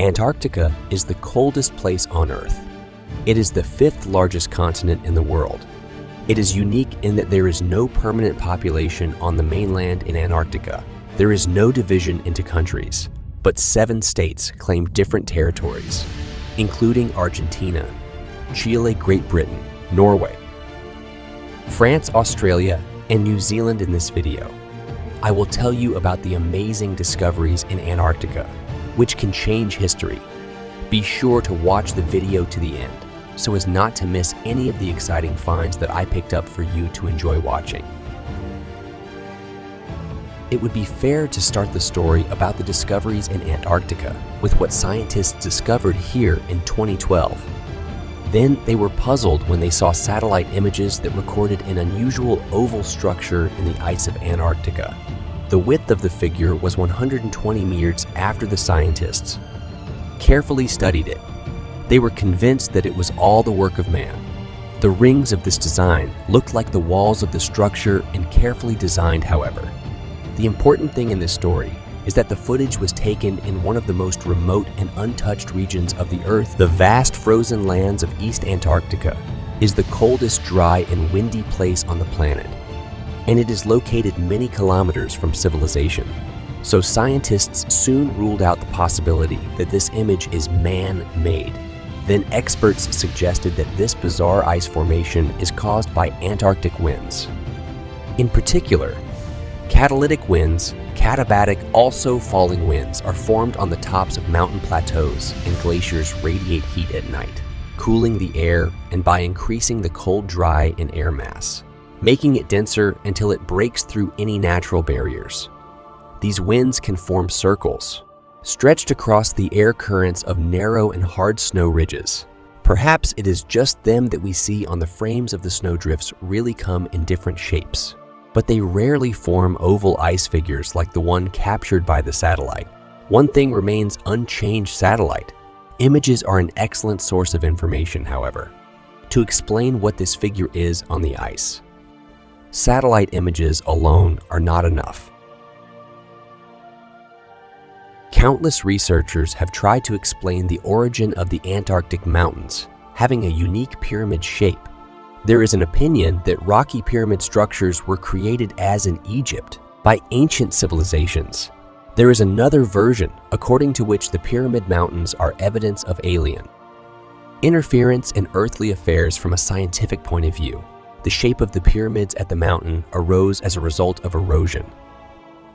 Antarctica is the coldest place on Earth. It is the 5th largest continent in the world. It is unique in that there is no permanent population on the mainland in Antarctica. There is no division into countries, but 7 states claim different territories, including Argentina, Chile, Great Britain, Norway, France, Australia, and New Zealand in this video. I will tell you about the amazing discoveries in Antarctica, which can change history. Be sure to watch the video to the end, so as not to miss any of the exciting finds that I picked up for you to enjoy watching. It would be fair to start the story about the discoveries in Antarctica with what scientists discovered here in 2012. Then they were puzzled when they saw satellite images that recorded an unusual oval structure in the ice of Antarctica. The width of the figure was 120 meters after the scientists carefully studied it. They were convinced that it was all the work of man. The rings of this design looked like the walls of the structure and carefully designed, however. The important thing in this story is that the footage was taken in one of the most remote and untouched regions of the Earth. The vast frozen lands of East Antarctica is the coldest, dry, and windy place on the planet, and it is located many kilometers from civilization. So scientists soon ruled out the possibility that this image is man-made. Then experts suggested that this bizarre ice formation is caused by Antarctic winds. In particular, catalytic winds, katabatic, also falling winds, are formed on the tops of mountain plateaus, and glaciers radiate heat at night, cooling the air and by increasing the cold, dry, and air mass, making it denser until it breaks through any natural barriers. These winds can form circles, stretched across the air currents of narrow and hard snow ridges. Perhaps it is just them that we see on the frames of the snowdrifts really come in different shapes, but they rarely form oval ice figures like the one captured by the satellite. One thing remains unchanged: satellite images are an excellent source of information, however, to explain what this figure is on the ice. Satellite images alone are not enough. Countless researchers have tried to explain the origin of the Antarctic mountains having a unique pyramid shape. There is an opinion that rocky pyramid structures were created as in Egypt by ancient civilizations. There is another version according to which the pyramid mountains are evidence of alien interference in earthly affairs. From a scientific point of view, the shape of the pyramids at the mountain arose as a result of erosion.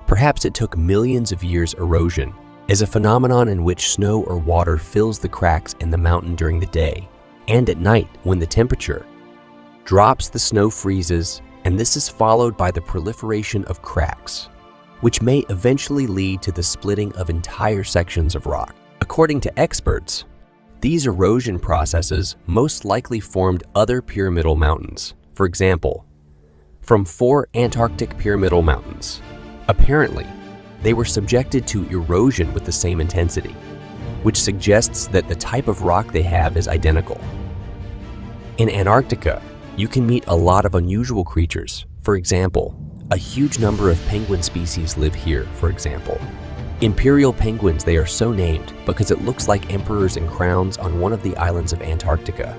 Perhaps it took millions of years. Erosion is a phenomenon in which snow or water fills the cracks in the mountain during the day, and at night when the temperature drops, the snow freezes, and this is followed by the proliferation of cracks, which may eventually lead to the splitting of entire sections of rock. According to experts, these erosion processes most likely formed other pyramidal mountains. For example, from 4 Antarctic pyramidal mountains. Apparently, they were subjected to erosion with the same intensity, which suggests that the type of rock they have is identical. In Antarctica, you can meet a lot of unusual creatures. For example, a huge number of penguin species live here, for example. Imperial penguins, they are so named because it looks like emperors and crowns on one of the islands of Antarctica.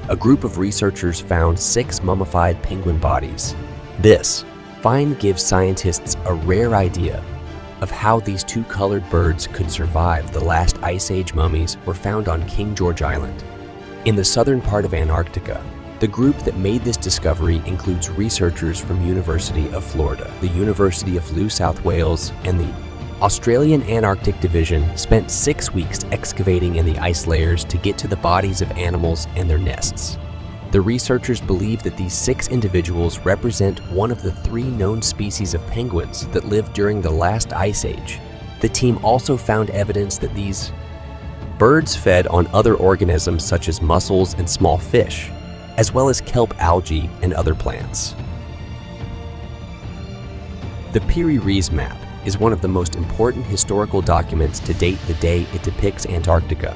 A group of researchers found 6 mummified penguin bodies. This find gives scientists a rare idea of how these 2 colored birds could survive. The last Ice Age mummies were found on King George Island in the southern part of Antarctica. The group that made this discovery includes researchers from University of Florida, the University of New South Wales, and the Australian Antarctic Division spent 6 weeks excavating in the ice layers to get to the bodies of animals and their nests. The researchers believe that these 6 individuals represent one of the 3 known species of penguins that lived during the last ice age. The team also found evidence that these birds fed on other organisms such as mussels and small fish, as well as kelp algae and other plants. The Piri-Reis map is one of the most important historical documents to date. The day it depicts Antarctica,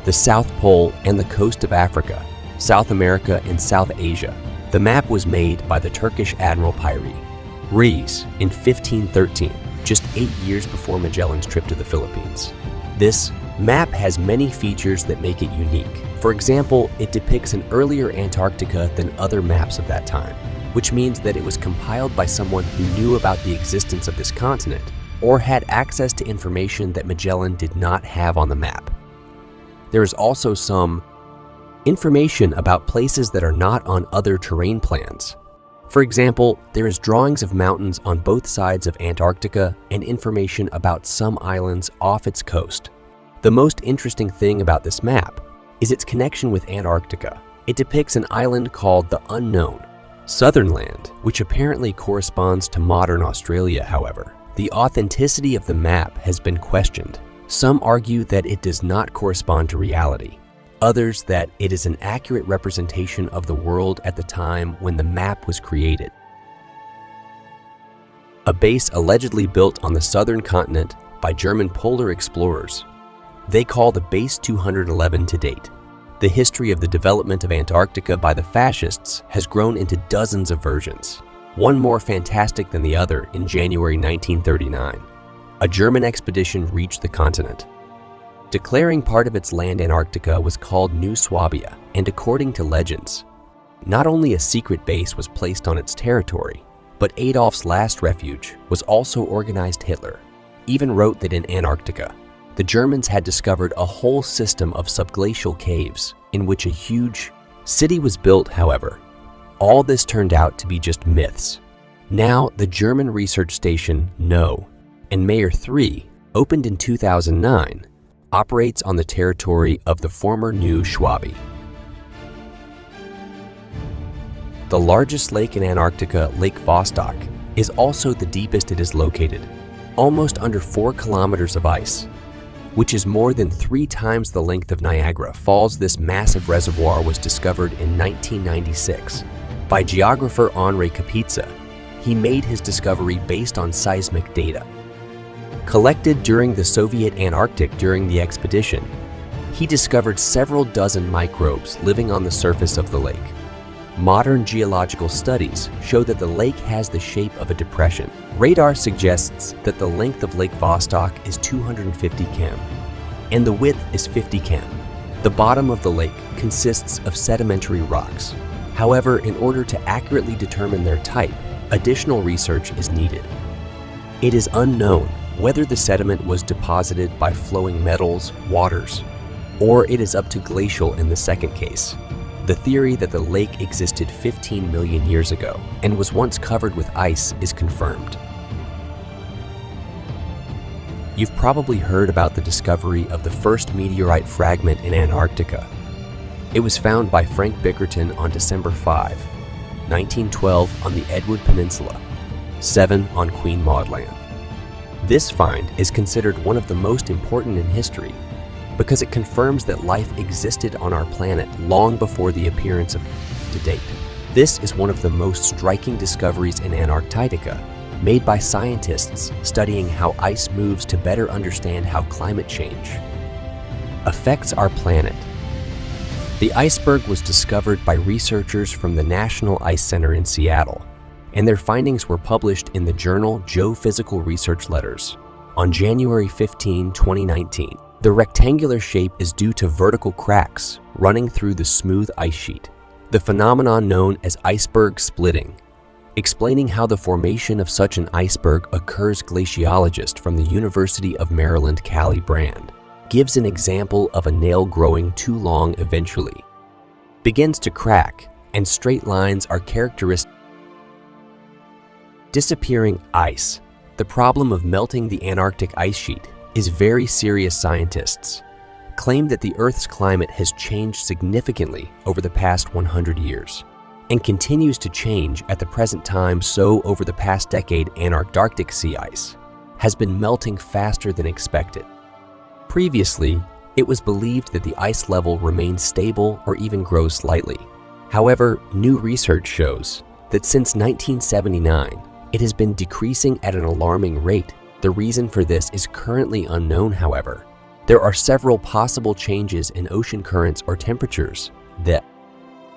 the South Pole, and the coast of Africa, South America, and South Asia. The map was made by the Turkish Admiral Piri-Reis in 1513, just 8 years before Magellan's trip to the Philippines. This map has many features that make it unique. For example, it depicts an earlier Antarctica than other maps of that time, which means that it was compiled by someone who knew about the existence of this continent or had access to information that Magellan did not have on the map. There is also some information about places that are not on other terrain plans. For example, there is drawings of mountains on both sides of Antarctica and information about some islands off its coast. The most interesting thing about this map is its connection with Antarctica. It depicts an island called the Unknown, Southern Land, which apparently corresponds to modern Australia, however. The authenticity of the map has been questioned. Some argue that it does not correspond to reality. Others that it is an accurate representation of the world at the time when the map was created. A base allegedly built on the southern continent by German polar explorers. They call the Base 211 to date. The history of the development of Antarctica by the fascists has grown into dozens of versions, one more fantastic than the other. In January 1939, a German expedition reached the continent. Declaring part of its land Antarctica was called New Swabia, and according to legends, not only a secret base was placed on its territory, but Adolf's last refuge was also organized. Hitler even wrote that in Antarctica, the Germans had discovered a whole system of subglacial caves in which a huge city was built. However, all this turned out to be just myths. Now, the German research station No and Mayer 3, opened in 2009, operates on the territory of the former New Schwabe. The largest lake in Antarctica, Lake Vostok, is also the deepest it is located, almost under 4 kilometers of ice, which is more than 3 times the length of Niagara Falls. This massive reservoir was discovered in 1996 by geographer Henri Kapitsa. He made his discovery based on seismic data collected during the Soviet Antarctic during the expedition. He discovered several dozen microbes living on the surface of the lake. Modern geological studies show that the lake has the shape of a depression. Radar suggests that the length of Lake Vostok is 250 km, and the width is 50 km. The bottom of the lake consists of sedimentary rocks. However, in order to accurately determine their type, additional research is needed. It is unknown whether the sediment was deposited by flowing metals, waters, or it is up to glacial in the second case. The theory that the lake existed 15 million years ago and was once covered with ice is confirmed. You've probably heard about the discovery of the first meteorite fragment in Antarctica. It was found by Frank Bickerton on December 5, 1912 on the Edward Peninsula, 7 on Queen Maud Land. This find is considered one of the most important in history because it confirms that life existed on our planet long before the appearance of to date. This is one of the most striking discoveries in Antarctica, made by scientists studying how ice moves to better understand how climate change affects our planet. The iceberg was discovered by researchers from the National Ice Center in Seattle, and their findings were published in the journal Geophysical Research Letters on January 15, 2019. The rectangular shape is due to vertical cracks running through the smooth ice sheet, the phenomenon known as iceberg splitting. Explaining how the formation of such an iceberg occurs, glaciologist from the University of Maryland, Callie Brand, gives an example of a nail growing too long eventually begins to crack, and straight lines are characteristic. Disappearing ice. The problem of melting the Antarctic ice sheet is very serious. Scientists claim that the Earth's climate has changed significantly over the past 100 years and continues to change at the present time. So over the past decade, Antarctic sea ice has been melting faster than expected. Previously, it was believed that the ice level remains stable or even grows slightly. However, new research shows that since 1979, it has been decreasing at an alarming rate. The reason for this is currently unknown. However, there are several possible changes in ocean currents or temperatures. The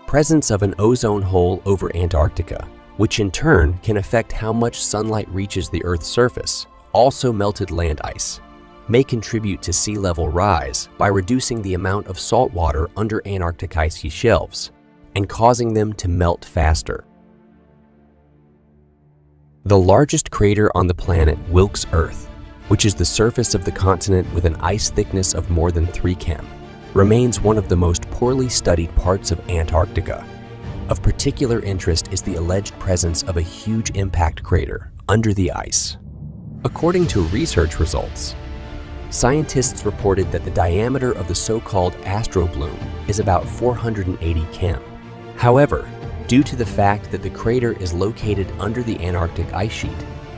presence of an ozone hole over Antarctica, which in turn can affect how much sunlight reaches the Earth's surface. Also melted land ice. may contribute to sea level rise by reducing the amount of salt water under Antarctic icy shelves and causing them to melt faster. The largest crater on the planet, Wilkes Earth, which is the surface of the continent with an ice thickness of more than 3 km, remains one of the most poorly studied parts of Antarctica. Of particular interest is the alleged presence of a huge impact crater under the ice. According to research results, scientists reported that the diameter of the so-called astrobloom is about 480 km. However, due to the fact that the crater is located under the Antarctic ice sheet,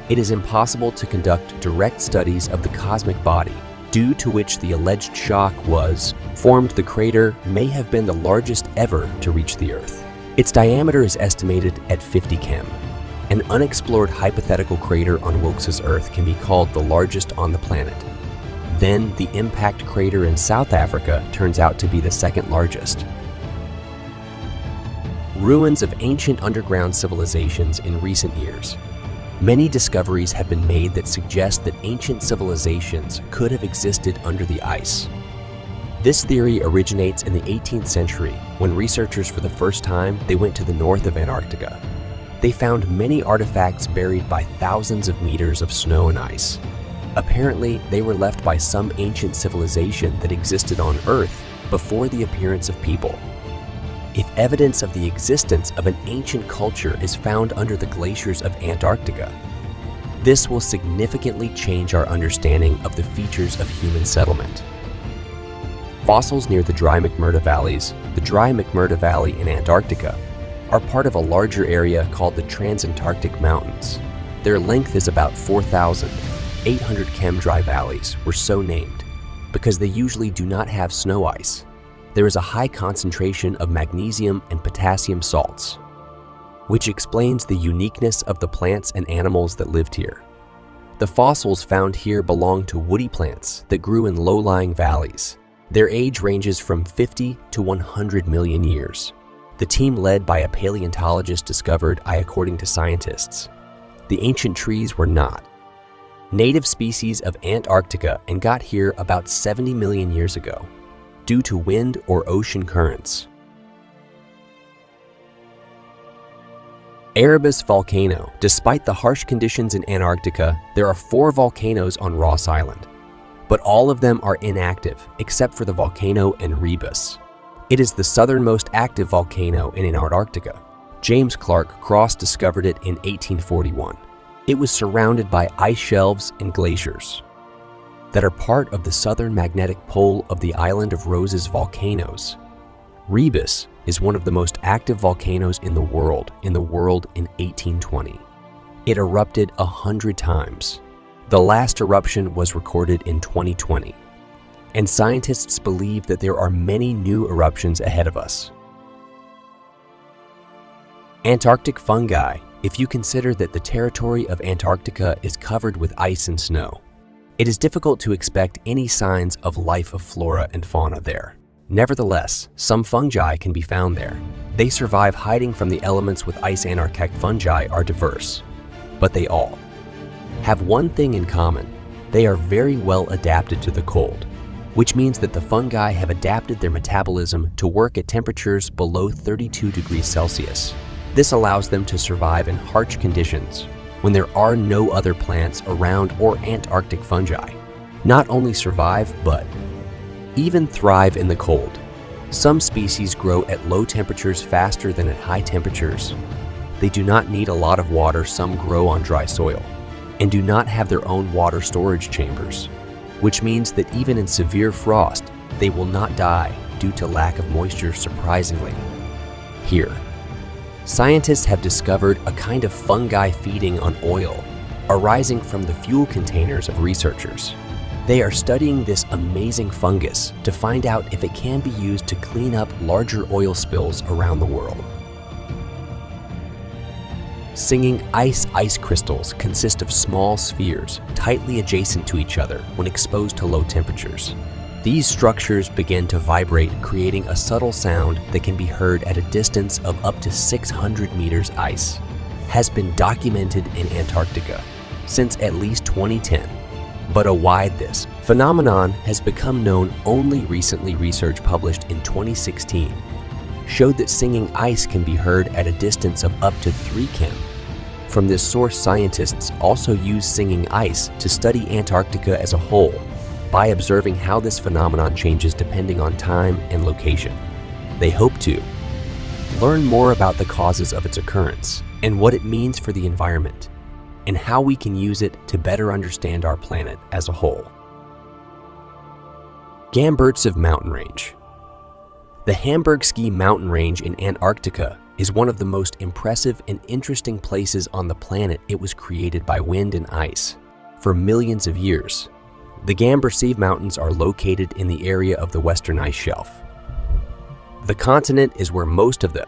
it is impossible to conduct direct studies of the cosmic body, due to which the alleged shock was formed. The crater may have been the largest ever to reach the Earth. Its diameter is estimated at 50 km. An unexplored hypothetical crater on Wilkes' Earth can be called the largest on the planet. Then the impact crater in South Africa turns out to be the second largest. Ruins of ancient underground civilizations in recent years. Many discoveries have been made that suggest that ancient civilizations could have existed under the ice. This theory originates in the 18th century when researchers for the first time they went to the north of Antarctica. They found many artifacts buried by thousands of meters of snow and ice. Apparently, they were left by some ancient civilization that existed on Earth before the appearance of people. If evidence of the existence of an ancient culture is found under the glaciers of Antarctica, this will significantly change our understanding of the features of human settlement. Fossils near the dry McMurda valleys, the dry McMurda Valley in Antarctica, are part of a larger area called the Transantarctic Mountains. Their length is about 4,800 km. Dry valleys were so named because they usually do not have snow ice. There is a high concentration of magnesium and potassium salts, which explains the uniqueness of the plants and animals that lived here. The fossils found here belong to woody plants that grew in low-lying valleys. Their age ranges from 50 to 100 million years. The team led by a paleontologist discovered, according to scientists, the ancient trees were not native species of Antarctica and got here about 70 million years ago, due to wind or ocean currents. Erebus volcano. Despite the harsh conditions in Antarctica, there are 4 volcanoes on Ross Island, but all of them are inactive except for the volcano Erebus. It is the southernmost active volcano in Antarctica. James Clark cross-discovered it in 1841. It was surrounded by ice shelves and glaciers that are part of the southern magnetic pole of the Island of Roses volcanoes. Erebus is one of the most active volcanoes in the world in 1820. It erupted 100 times. The last eruption was recorded in 2020, and scientists believe that there are many new eruptions ahead of us. Antarctic fungi. If you consider that the territory of Antarctica is covered with ice and snow, it is difficult to expect any signs of life of flora and fauna there. Nevertheless, some fungi can be found there. They survive hiding from the elements with ice. Antarctic fungi are diverse, but they all have one thing in common. They are very well adapted to the cold, which means that the fungi have adapted their metabolism to work at temperatures below 32 degrees Celsius. This allows them to survive in harsh conditions when there are no other plants around or Antarctic fungi. Not only survive, but even thrive in the cold. Some species grow at low temperatures faster than at high temperatures. They do not need a lot of water. Some grow on dry soil and do not have their own water storage chambers, which means that even in severe frost, they will not die due to lack of moisture. Surprisingly, here, scientists have discovered a kind of fungi feeding on oil arising from the fuel containers of researchers. They are studying this amazing fungus to find out if it can be used to clean up larger oil spills around the world. Singing ice crystals consist of small spheres tightly adjacent to each other when exposed to low temperatures. These structures begin to vibrate, creating a subtle sound that can be heard at a distance of up to 600 meters. Ice has been documented in Antarctica since at least 2010. But why this phenomenon has become known only recently. Research published in 2016 showed that singing ice can be heard at a distance of up to 3 km. From this source, scientists also use singing ice to study Antarctica as a whole by observing how this phenomenon changes depending on time and location. They hope to learn more about the causes of its occurrence and what it means for the environment, and how we can use it to better understand our planet as a whole. Gamburtsev mountain range. The Hamburgs mountain range in Antarctica is one of the most impressive and interesting places on the planet. It was created by wind and ice for millions of years. The Gamburtsev Mountains are located in the area of the Western Ice Shelf. The continent is where most of the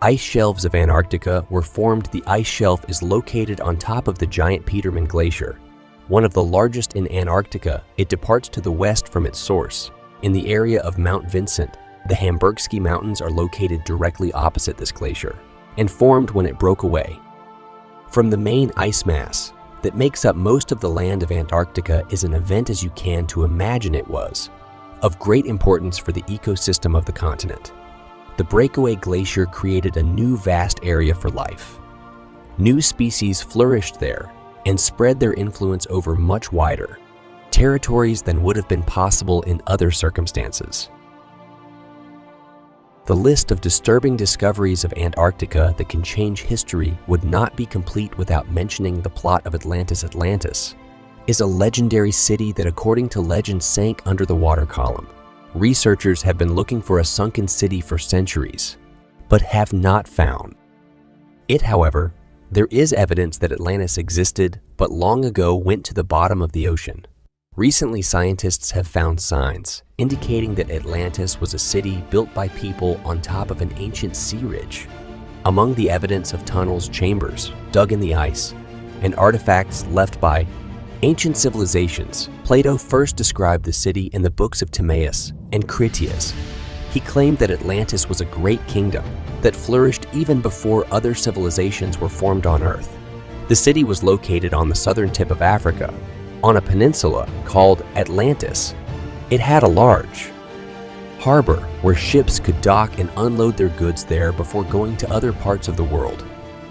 ice shelves of Antarctica were formed. The ice shelf is located on top of the giant Petermann Glacier, one of the largest in Antarctica. It departs to the west from its source in the area of Mount Vincent. The Hamburgs Mountains are located directly opposite this glacier and formed when it broke away. From the main ice mass that makes up most of the land of Antarctica is an event as you can to imagine. It was of great importance for the ecosystem of the continent. The breakaway glacier created a new vast area for life. New species flourished there and spread their influence over much wider territories than would have been possible in other circumstances. The list of disturbing discoveries of Antarctica that can change history would not be complete without mentioning the plot of Atlantis. Atlantis is a legendary city that, according to legend, sank under the water column. Researchers have been looking for a sunken city for centuries, but have not found it. However, there is evidence that Atlantis existed, but long ago went to the bottom of the ocean. Recently, scientists have found signs indicating that Atlantis was a city built by people on top of an ancient sea ridge. Among the evidence of tunnels, chambers dug in the ice, and artifacts left by ancient civilizations. Plato first described the city in the books of Timaeus and Critias. He claimed that Atlantis was a great kingdom that flourished even before other civilizations were formed on Earth. The city was located on the southern tip of Africa, on a peninsula called Atlantis. It had a large harbor where ships could dock and unload their goods there before going to other parts of the world.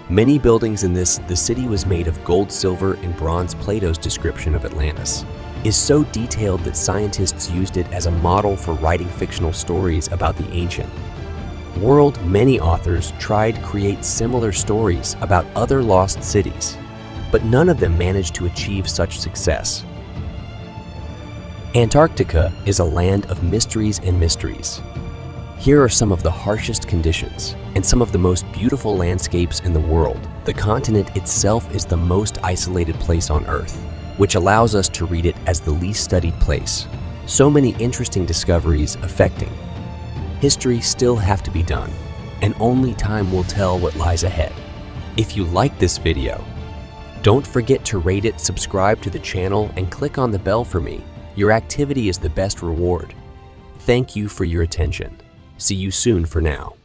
Many buildings in the city was made of gold, silver, and bronze. Plato's description of Atlantis is so detailed that scientists used it as a model for writing fictional stories about the ancient world. Many authors tried to create similar stories about other lost cities, but none of them managed to achieve such success. Antarctica is a land of mysteries and mysteries. Here are some of the harshest conditions and some of the most beautiful landscapes in the world. The continent itself is the most isolated place on Earth, which allows us to read it as the least studied place. So many interesting discoveries affecting history still have to be done, and only time will tell what lies ahead. If you like this video, don't forget to rate it, subscribe to the channel, and click on the bell for me. Your activity is the best reward. Thank you for your attention. See you soon for now.